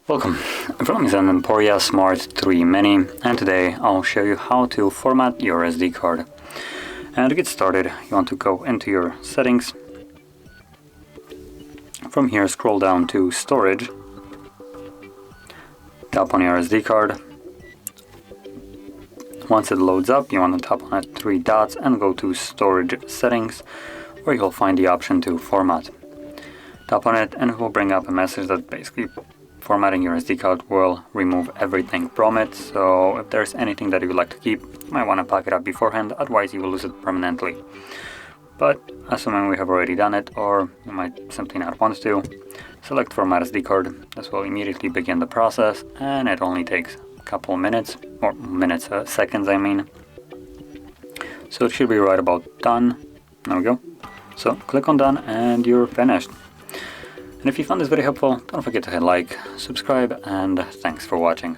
Welcome, in front of me is an EMPORIA Smart 3 Mini, and today I'll show you how to format your SD card. And to get started, you want to go into your settings. From here, scroll down to storage, tap on your SD card. Once it loads up, you want to tap on it 3 dots and go to storage settings, where you'll find the option to format. Tap on it and it will bring up a message that basically formatting your SD card will remove everything from it. So if there's anything that you would like to keep, you might want to pack it up beforehand, otherwise you will lose it permanently. But assuming we have already done it, or you might simply not want to, select Format SD card. This will immediately begin the process, and it only takes a couple minutes, or seconds I mean. So it should be right about done. There we go. So click on done and you're finished. And if you found this video helpful, don't forget to hit like, subscribe, and thanks for watching.